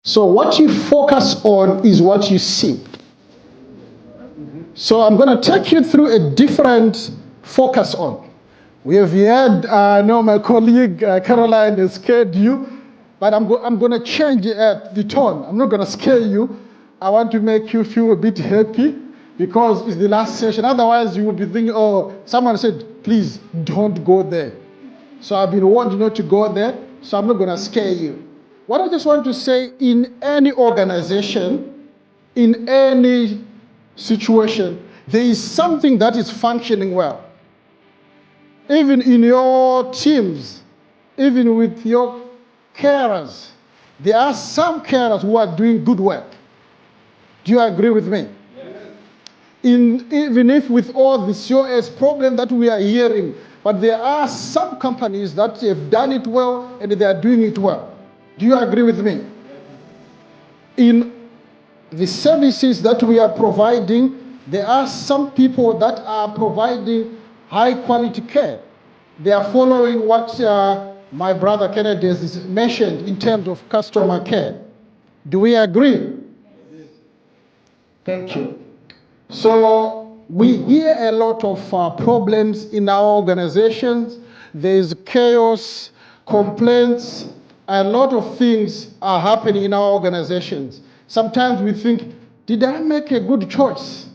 So what you focus on is what you see. So I'm going to take you through a different focus on. We have had, no, my colleague Caroline has scared you, but I'm going to change the tone. I'm not going to scare you. I want to make you feel a bit happy because it's the last session. Otherwise, you will be thinking, oh, someone said, please don't go there. So I've been warned not to go there, so I'm not going to scare you. What I just want to say, in any organization, in any situation, there is something that is functioning well. Even in your teams, even with your carers, there are some carers who are doing good work. Do you agree with me? Yes. Even if with all the COS problem that we are hearing, but there are some companies that have done it well and they are doing it well. Do you agree with me? In the services that we are providing, there are some people that are providing high quality care. They are following what my brother Kennedy has mentioned in terms of customer care. Do we agree? Yes. Thank you. So we hear a lot of problems in our organizations. There's chaos, complaints, a lot of things are happening in our organizations. Sometimes we think, did I make a good choice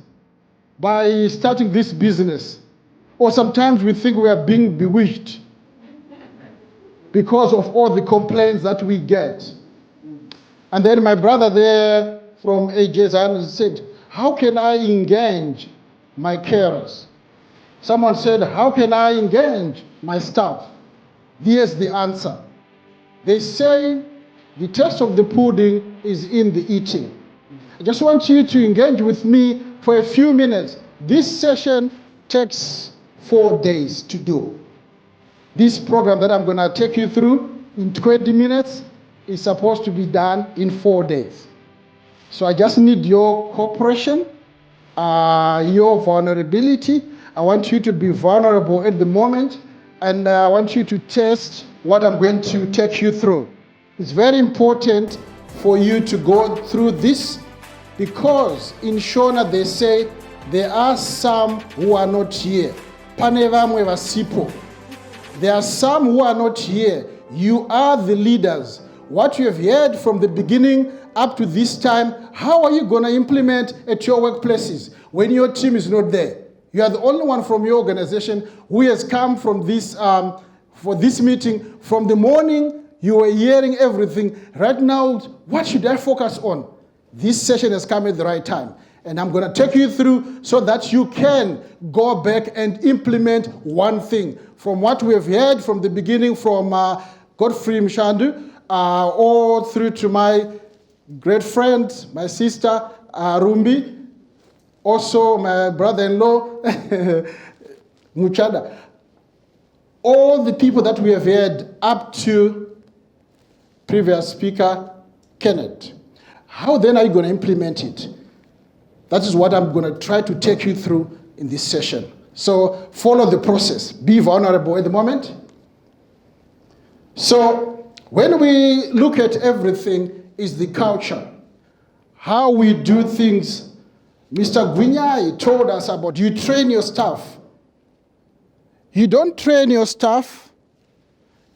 by starting this business? Or sometimes we think we are being bewitched because of all the complaints that we get. And then my brother there from AJS said, how can I engage my carers? Someone said, how can I engage my staff? Here's the answer. They say the taste of the pudding is in the eating. I just want you to engage with me for a few minutes. This session takes 4 days to do. This program that I'm going to take you through in 20 minutes is supposed to be done in 4 days. So I just need your cooperation, your vulnerability. I want you to be vulnerable at the moment, and I want you to test what I'm going to take you through. It's very important for you to go through this because in Shona they say there are some who are not here. There are some who are not here. You are the leaders. What you have heard from the beginning up to this time, how are you going to implement at your workplaces when your team is not there? You are the only one from your organization who has come from this for this meeting. From the morning, you were hearing everything. Right now, what should I focus on? This session has come at the right time. And I'm going to take you through so that you can go back and implement one thing. From what we have heard from the beginning from Godfrey Mshandu, all through to my great friend, my sister, Rumbi, also my brother-in-law, Muchada. All the people that we have heard up to previous speaker, Kenneth. How then are you going to implement it? That is what I'm going to try to take you through in this session. So follow the process. Be vulnerable at the moment. So when we look at everything is the culture. How we do things. Mr. Gwinyai told us about you train your staff. You don't train your staff.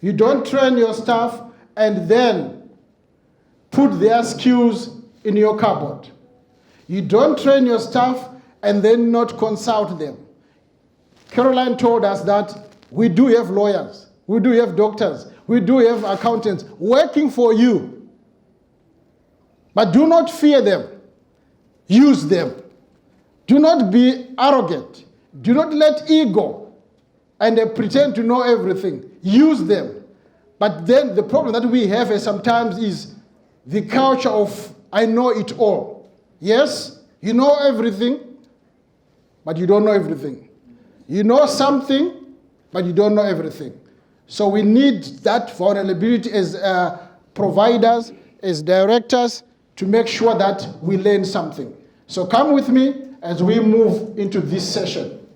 You don't train your staff and then put their skills in your cupboard. You don't train your staff and then not consult them. Caroline told us that we do have lawyers, we do have doctors, we do have accountants working for you. But do not fear them. Use them. Do not be arrogant. Do not let ego and pretend to know everything. Use them. But then the problem that we have sometimes is the culture of I know it all. Yes, you know everything, but you don't know everything. You know something, but you don't know everything. So we need that vulnerability as providers, as directors, to make sure that we learn something. So come with me as we move into this session.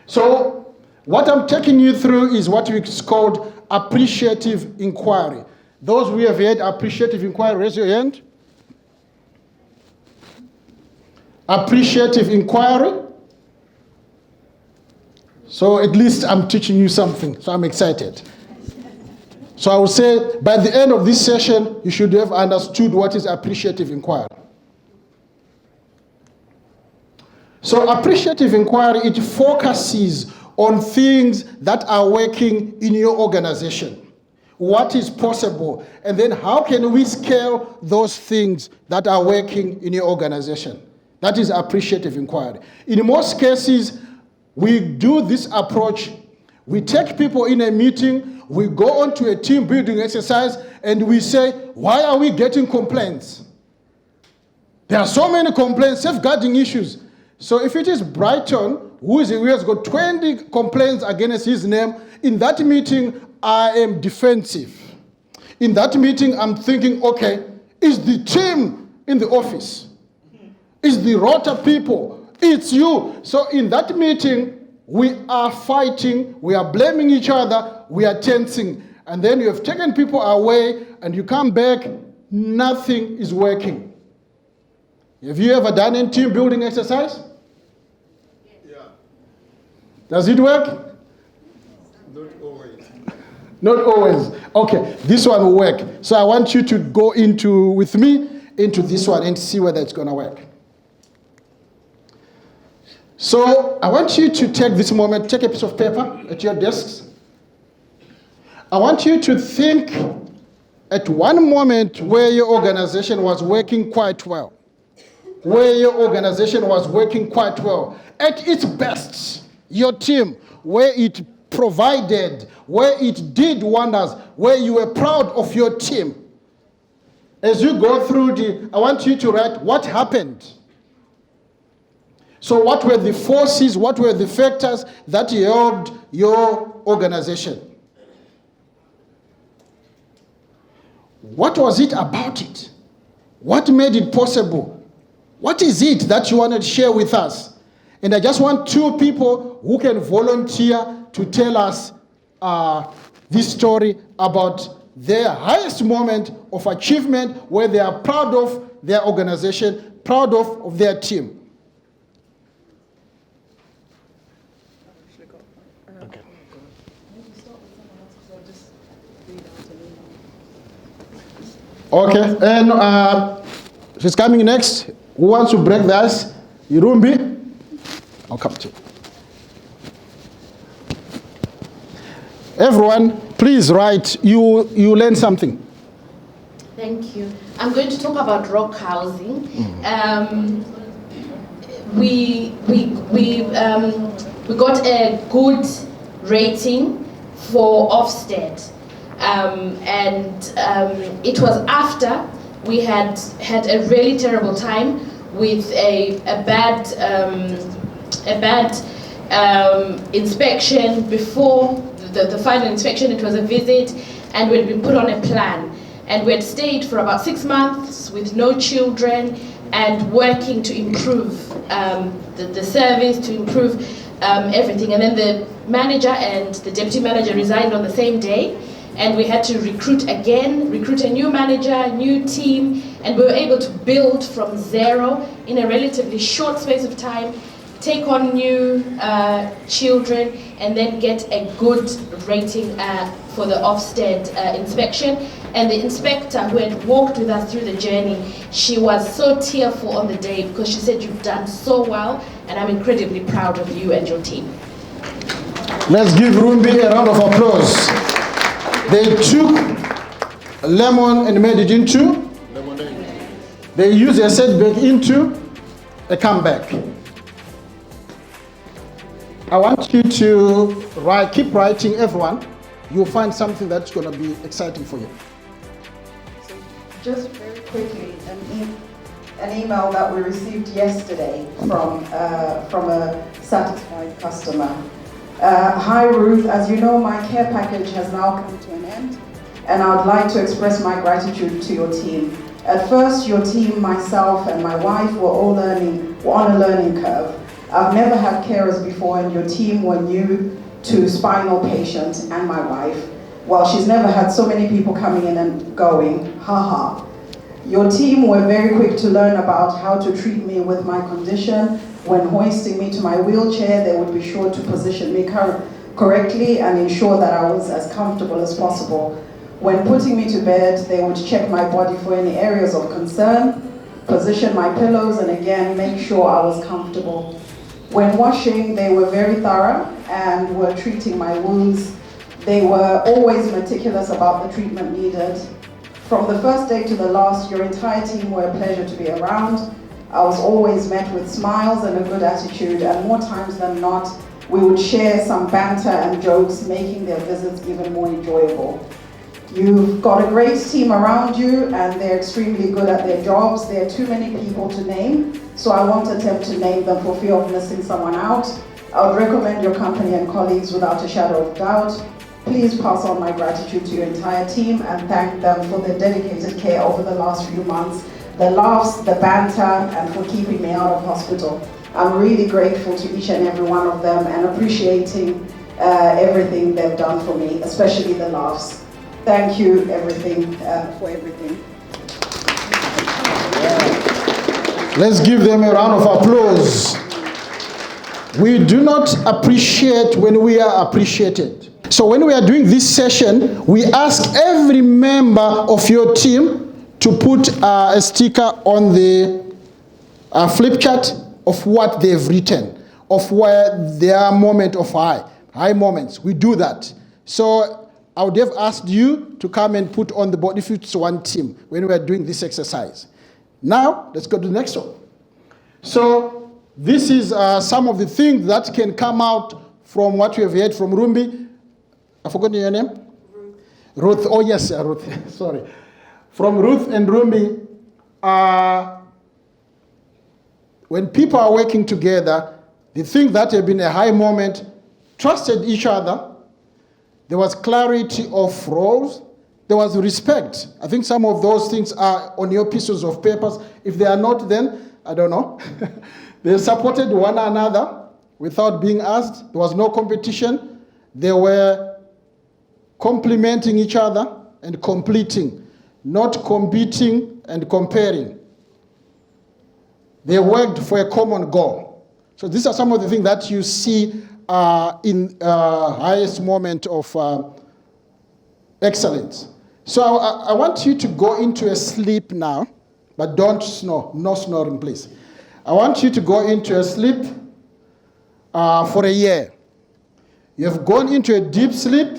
So what I'm taking you through is what we called appreciative inquiry. Those who have had appreciative inquiry, raise your hand. appreciative inquiry. So at least I'm teaching you something, so I'm excited. So I would say by the end of this session, you should have understood what is appreciative inquiry. So appreciative inquiry, it focuses on things that are working in your organization. What is possible, and then how can we scale those things that are working in your organization? That is appreciative inquiry. In most cases, we do this approach. We take people in a meeting, we go on to a team building exercise, and we say, why are we getting complaints? There are so many complaints, safeguarding issues. So if it is Brighton, who has got 20 complaints against his name, in that meeting, I am defensive. In that meeting, I'm thinking, okay, is the team in the office? Is the rota people? It's you. So in that meeting, we are fighting, we are blaming each other, we are tensing. And then you have taken people away, and you come back, nothing is working. Have you ever done a team building exercise? Yeah. Does it work? Not always. Not always. Okay, this one will work. So I want you to go with me into this one and see whether it's going to work. So I want you to take this moment, take a piece of paper at your desks. I want you to think at one moment where your organization was working quite well. Where your organization was working quite well. At its best, your team, where it provided, where it did wonders, where you were proud of your team. As you go through I want you to write what happened. So what were the forces, what were the factors that helped your organization? What was it about it? What made it possible? What is it that you want to share with us? And I just want 2 people who can volunteer to tell us this story about their highest moment of achievement where they are proud of their organization, proud of their team. Okay. Okay, and she's coming next. Who wants to break the ice? Irumbi? I'll come to you. Everyone, please write. You learn something. Thank you. I'm going to talk about rock housing. We got a good rating for Ofsted, and it was after we had a really terrible time with a bad inspection before the final inspection. It was a visit, and we'd been put on a plan, and we had stayed for about 6 months with no children and working to improve the service, to improve everything. And then the manager and the deputy manager resigned on the same day, and we had to recruit a new manager, new team, and we were able to build from zero in a relatively short space of time, take on new children, and then get a good rating for the Ofsted inspection. And the inspector who had walked with us through the journey, she was so tearful on the day because she said, "You've done so well, and I'm incredibly proud of you and your team." Let's give Rumbi a round of applause. They took lemon and made it into lemonade. They used a setback into a comeback. I want you to keep writing, everyone. You'll find something that's going to be exciting for you. So just very quickly, an email that we received yesterday from a satisfied customer. Hi Ruth, as you know, my care package has now come to an end, and I would like to express my gratitude to your team. At first, your team, myself and my wife were all on a learning curve. I've never had carers before, and your team were new to spinal patients and my wife. Well, she's never had so many people coming in and going, haha. Your team were very quick to learn about how to treat me with my condition. When hoisting me to my wheelchair, they would be sure to position me correctly and ensure that I was as comfortable as possible. When putting me to bed, they would check my body for any areas of concern, position my pillows, and again, make sure I was comfortable. When washing, they were very thorough and were treating my wounds. They were always meticulous about the treatment needed. From the first day to the last, your entire team were a pleasure to be around. I was always met with smiles and a good attitude, and more times than not, we would share some banter and jokes, making their visits even more enjoyable. You've got a great team around you, and they're extremely good at their jobs. There are too many people to name, so I won't attempt to name them for fear of missing someone out. I would recommend your company and colleagues without a shadow of doubt. Please pass on my gratitude to your entire team and thank them for their dedicated care over the last few months, the laughs, the banter, and for keeping me out of hospital. I'm really grateful to each and every one of them and appreciating everything they've done for me, especially the laughs. Thank you for everything. Let's give them a round of applause. We do not appreciate when we are appreciated. So when we are doing this session, we ask every member of your team to put a sticker on the flip chart of what they've written, of where their moment of high moments. We do that. So I would have asked you to come and put on the board if it's one team when we are doing this exercise. Now, let's go to the next one. So this is some of the things that can come out from what we have heard from Rumbi. I've forgotten your name? Ruth. Oh, yes, Ruth. Sorry. From Ruth and Rumbi, when people are working together, the thing that have been a high moment, trusted each other. There was clarity of roles. There was respect. I think some of those things are on your pieces of papers. If they are not, then I don't know. They supported one another without being asked. There was no competition. They were complementing each other and completing, not competing and comparing. They worked for a common goal. So these are some of the things that you see in highest moment of excellence. So I want you to go into a sleep now, but don't snore. No snoring, please. I want you to go into a sleep for a year. You have gone into a deep sleep.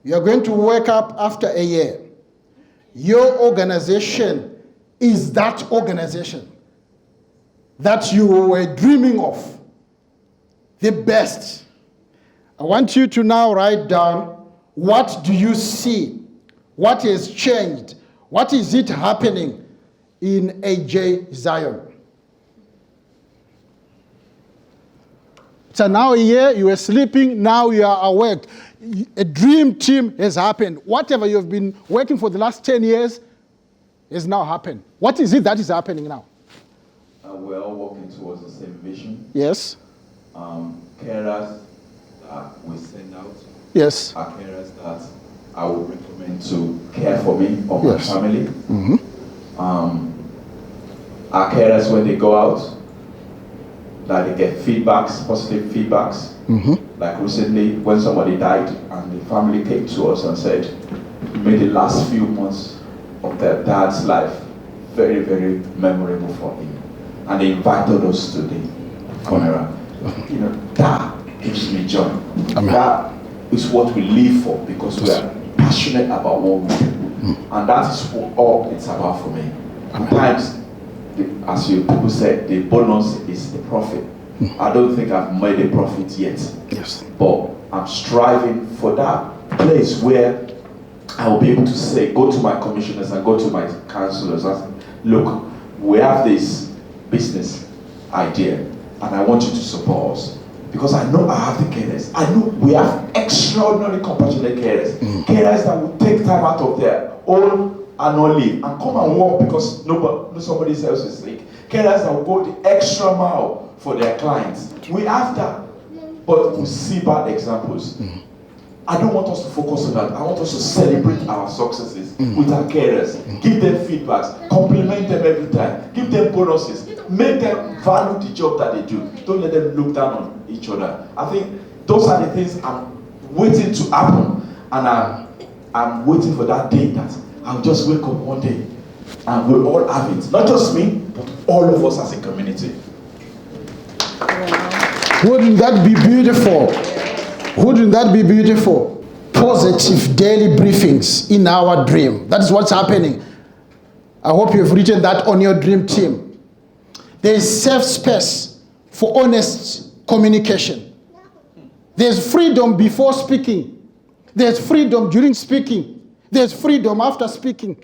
You are going to wake up after a year. Your organization is that organization that you were dreaming of, the best. I want you to now write down, what do you see? What has changed? What is it happening in AJ Zion? So now a year, you were sleeping, now you are awake. A dream team has happened. Whatever you've been working for the last 10 years has now happened. What is it that is happening now? We're all working towards the same vision. Yes. Carers that we send out. Yes. Are carers that I would recommend to care for me or my family. Mm-hmm. Our carers, when they go out, that they get feedbacks, positive feedbacks. Mm-hmm. Like recently, when somebody died and the family came to us and said, we made the last few months of their dad's life very, very memorable for him. And they invited us to the funeral. You know, that gives me joy. Amen. That is what we live for, because we are passionate about what we do. And that is what all it's about for me. Sometimes, as you people said, the bonus is the profit. I don't think I've made a profit yet. Yes. But I'm striving for that place where I will be able to say, go to my commissioners and go to my councillors and say, look, we have this business idea and I want you to support us. Because I know I have the carers. I know we have extraordinary compassionate carers. Carers that will take time out of their own annual leave and come and work because somebody else is sick. Carers that will go the extra mile for their clients. We have that. But we see bad examples. I don't want us to focus on that. I want us to celebrate our successes with our carers. Give them feedbacks. Compliment them every time. Give them bonuses. Make them value the job that they do. Don't let them look down on each other. I think those are the things I'm waiting to happen. And I'm waiting for that day that I'll just wake up one day and we'll all have it. Not just me, but all of us as a community. Wouldn't that be beautiful? Wouldn't that be beautiful? Positive daily briefings in our dream. That is what's happening. I hope you've written that on your dream team. There is safe space for honest communication. There's freedom before speaking. There's freedom during speaking. There's freedom after speaking.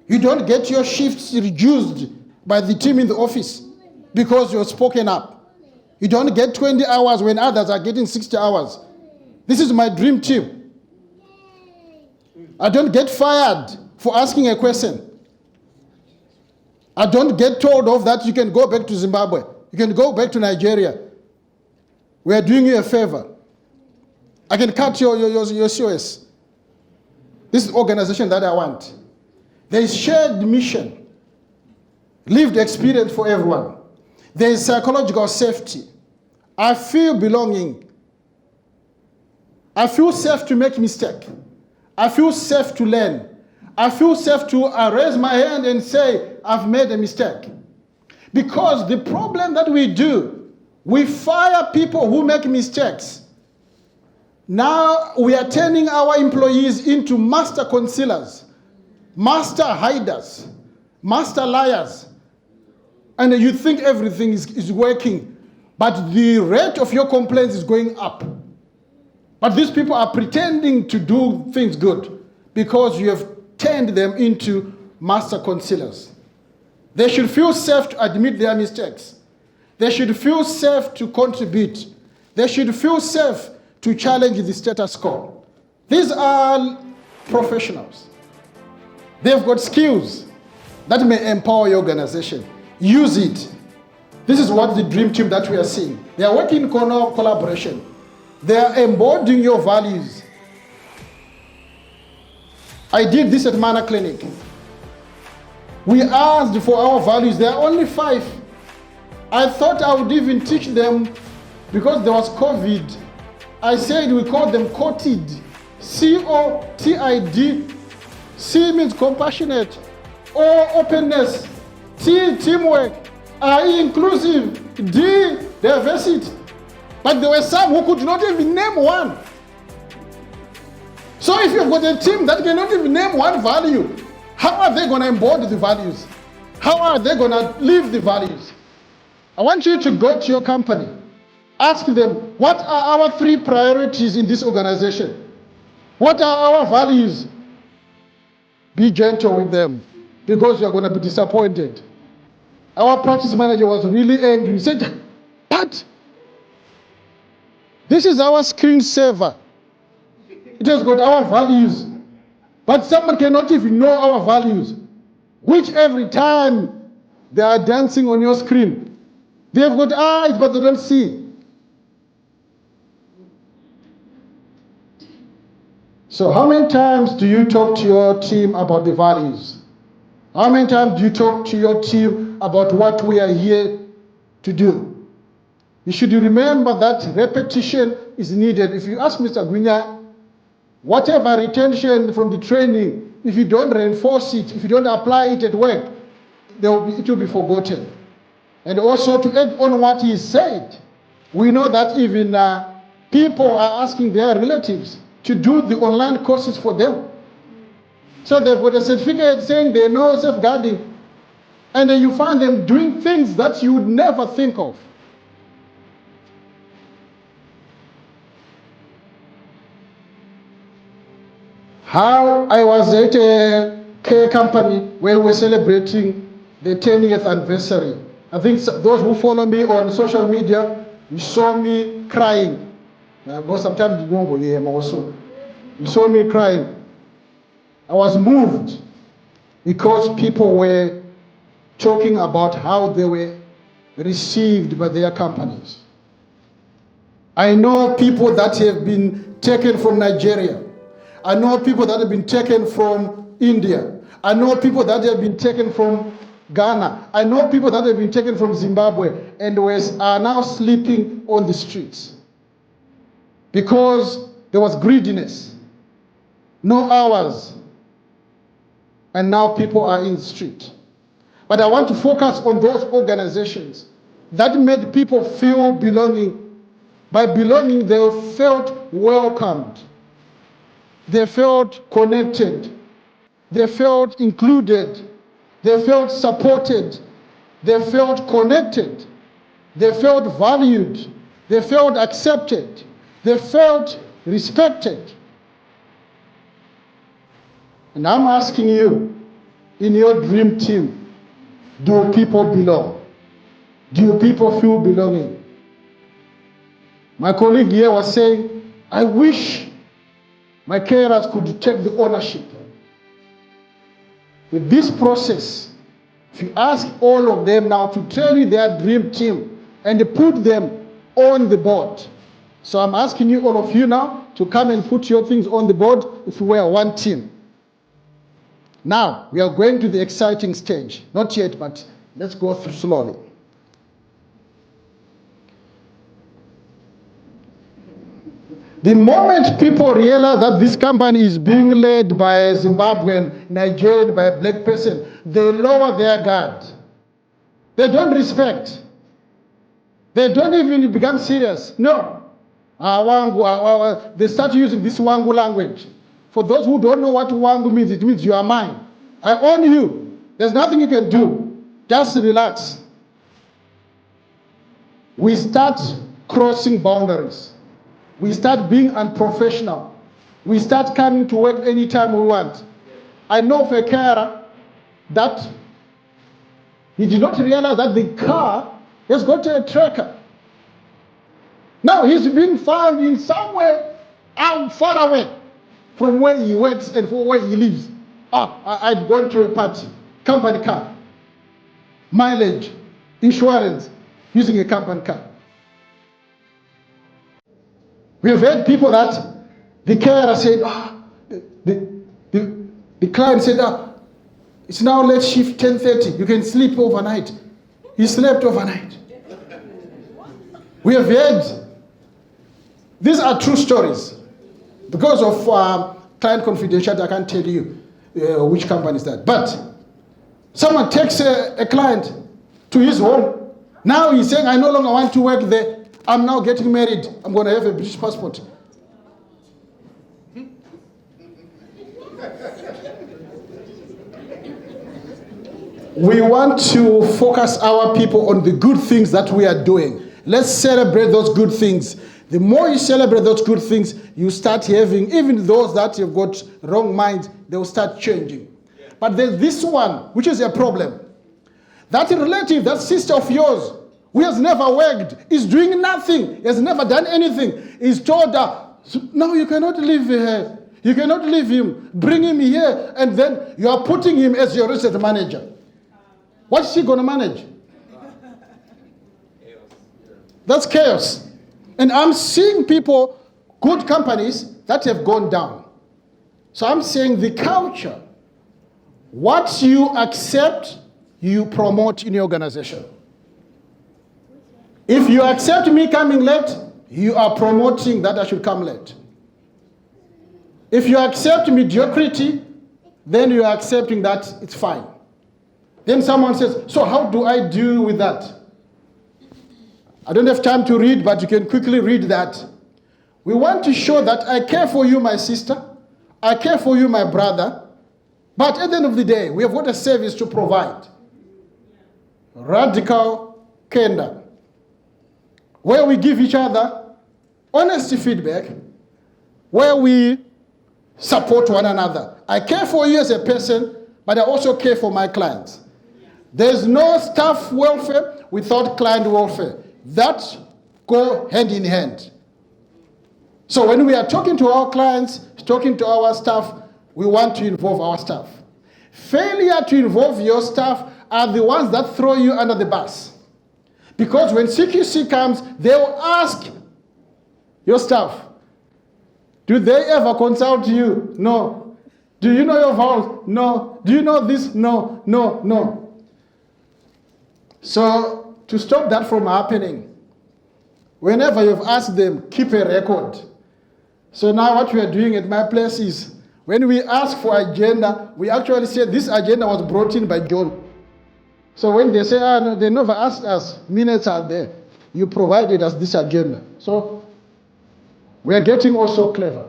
You don't get your shifts reduced by the team in the office because you're spoken up. You don't get 20 hours when others are getting 60 hours. This is my dream team. I don't get fired for asking a question. I don't get told off that you can go back to Zimbabwe. You can go back to Nigeria. We are doing you a favor. I can cut your COS. This is the organization that I want. There is shared mission, lived experience for everyone. There is psychological safety. I feel belonging. I feel safe to make mistake. I feel safe to learn. I feel safe to raise my hand and say, I've made a mistake. Because the problem that we do, we fire people who make mistakes. Now we are turning our employees into master concealers, master hiders, master liars. And you think everything is working, but the rate of your complaints is going up. But these people are pretending to do things good because you have turned them into master concealers. They should feel safe to admit their mistakes. They should feel safe to contribute. They should feel safe to challenge the status quo. These are professionals. They've got skills that may empower your organization. Use it. This is what the dream team that we are seeing. They are working in collaboration. They are embodying your values. I did this at Manor Clinic. We asked for our values. There are only 5. I thought I would even teach them because there was COVID. I said we call them COTID. C-O-T-I-D. C means compassionate. O, openness. T, teamwork. I, inclusive. D, diversity. But there were some who could not even name one. So if you've got a team that cannot even name one value, how are they going to embody the values? How are they going to live the values? I want you to go to your company. Ask them, what are our 3 priorities in this organization? What are our values? Be gentle with them because you're going to be disappointed. Our practice manager was really angry. He said, but this is our screensaver. It has got our values. But someone cannot even know our values, which every time they are dancing on your screen. They have got eyes, but they don't see. So how many times do you talk to your team about the values? How many times do you talk to your team about what we are here to do? You should remember that repetition is needed. If you ask Mr. Gwinya, whatever retention from the training, if you don't reinforce it, if you don't apply it at work, it will be forgotten. And also to add on what he said, we know that even people are asking their relatives to do the online courses for them. So they've got a certificate saying they know safeguarding. And then you find them doing things that you would never think of. How I was at a care company where we're celebrating the 10th anniversary. I think those who follow me on social media, you saw me crying. Because sometimes you don't believe him also. You saw me crying. I was moved because people were talking about how they were received by their companies. I know people that have been taken from Nigeria. I know people that have been taken from India. I know people that have been taken from Ghana. I know people that have been taken from Zimbabwe and are now sleeping on the streets because there was greediness, no hours, and now people are in the street. But I want to focus on those organizations that made people feel belonging. By belonging, they felt welcomed. They felt connected. They felt included. They felt supported. They felt connected. They felt valued. They felt accepted. They felt respected. And I'm asking you, in your dream team, do people belong? Do people feel belonging? My colleague here was saying, I wish my carers could take the ownership. With this process, if you ask all of them now to tell you their dream team and put them on the board. So I'm asking you, all of you now, to come and put your things on the board if we were one team. Now, we are going to the exciting stage. Not yet, but let's go through slowly. The moment people realize that this company is being led by a Zimbabwean, Nigerian, by a black person, they lower their guard. They don't respect. They don't even become serious. No. They start using this Wangu language. For those who don't know what Wangu means, it means you are mine. I own you. There's nothing you can do. Just relax. We start crossing boundaries. We start being unprofessional. We start coming to work anytime we want. I know of a carer that he did not realize that the car has got a tracker. Now he's been found in somewhere out far away from where he works and from where he lives. I'd gone to a party, company car, mileage, insurance, using a company car. We have heard people that the carer said, the client said, it's now late shift, 10:30. You can sleep overnight. He slept overnight. We have heard, these are true stories. Because of client confidentiality, I can't tell you which company is that. But someone takes a client to his home. Now he's saying, I no longer want to work there. I'm now getting married. I'm going to have a British passport. We want to focus our people on the good things that we are doing. Let's celebrate those good things. The more you celebrate those good things, you start having, even those that have got wrong minds, they will start changing. But there's this one, which is a problem. That relative, that sister of yours, who has never worked, is doing nothing, has never done anything, is told that, no, you cannot leave her. You cannot leave him. Bring him here, and then you are putting him as your research manager. What's she going to manage? That's chaos. And I'm seeing people, good companies, that have gone down. So I'm saying the culture, what you accept, you promote in your organization. If you accept me coming late, you are promoting that I should come late. If you accept mediocrity, then you are accepting that it's fine. Then someone says, so how do I deal with that? I don't have time to read, but you can quickly read that. We want to show that I care for you, my sister. I care for you, my brother. But at the end of the day, we have got a service to provide. Radical candor, where we give each other honest feedback, where we support one another. I care for you as a person, but I also care for my clients. There's no staff welfare without client welfare. That go hand in hand. So when we are talking to our clients, talking to our staff, we want to involve our staff. Failure to involve your staff are the ones that throw you under the bus. Because when CQC comes, they will ask Your staff. Do they ever consult you? No. Do you know your vows? No. Do you know this? No, no, no. So, to stop that from happening, whenever you've asked them, keep a record. So now what we are doing at my place is, when we ask for agenda, we actually say this agenda was brought in by John. So when they say, no, they never asked us, minutes are there. You provided us this agenda. So we are getting also clever.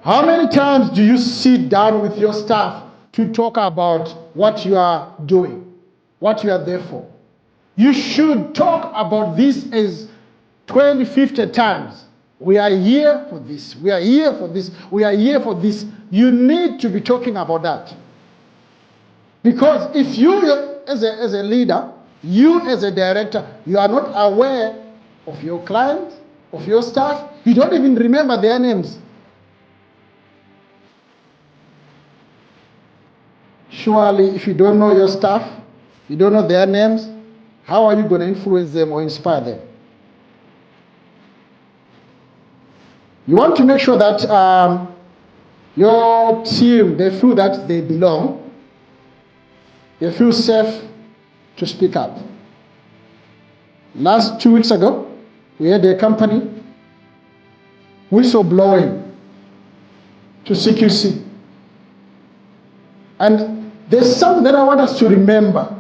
How many times do you sit down with your staff to talk about what you are doing, what you are there for? You should talk about this as 20, 50 times. We are here for this. We are here for this. We are here for this. You need to be talking about that. Because if you, as a leader, you as a director, you are not aware of your clients, of your staff, you don't even remember their names. Surely, if you don't know your staff, you don't know their names, how are you going to influence them or inspire them? You want to make sure that your team, they feel that they belong. They feel safe to speak up. Last 2 weeks ago, we had a company whistleblowing to CQC. And there's something that I want us to remember.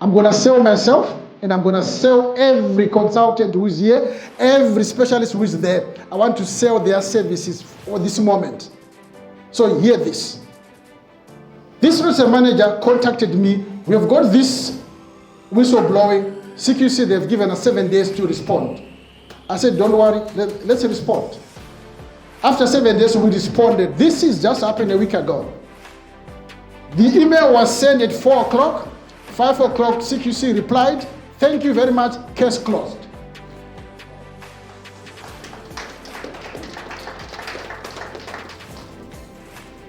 I'm going to sell myself, and I'm going to sell every consultant who is here, every specialist who is there. I want to sell their services for this moment. So hear this. This research manager contacted me. We have got this whistleblowing. CQC, they've given us 7 days to respond. I said, don't worry, let's respond. After 7 days, we responded. This is just happened a week ago. The email was sent at 4 o'clock. 5 o'clock, CQC replied, thank you very much, case closed.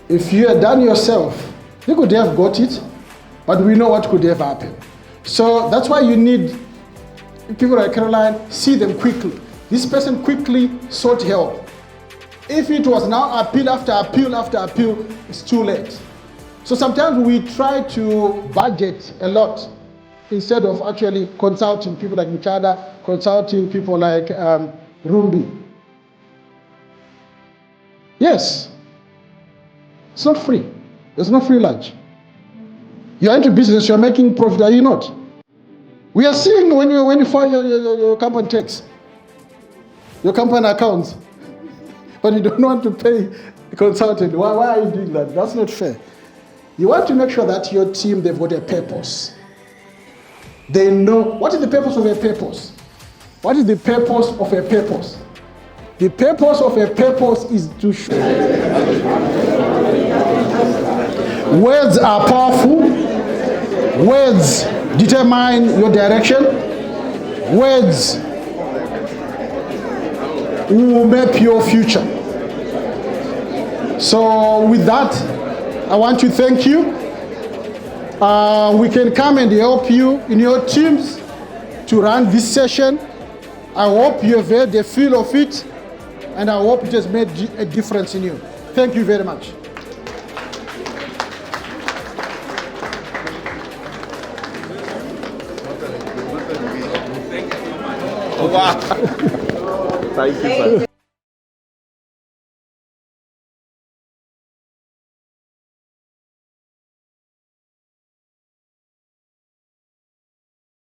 If you had done yourself, you could have got it, but we know what could have happened. So that's why you need people like Caroline, see them quickly. This person quickly sought help. If it was now appeal after appeal after appeal, it's too late. So sometimes we try to budget a lot instead of actually consulting people like Michada, consulting people like Rumbi. Yes, it's not free. There's no free lunch. You're into business, you're making profit, are you not? We are seeing when you file your company tax, your company accounts, but you don't want to pay the consultant. Why are you doing that? That's not fair. You want to make sure that your team, they've got a purpose. They know, what is the purpose of a purpose? What is the purpose of a purpose? The purpose of a purpose is to show. Words are powerful. Words determine your direction. Words will map your future. So with that, I want to thank you. We can come and help you in your teams to run this session. I hope you have had the feel of it, and I hope it has made a difference in you. Thank you very much. Thank you, sir.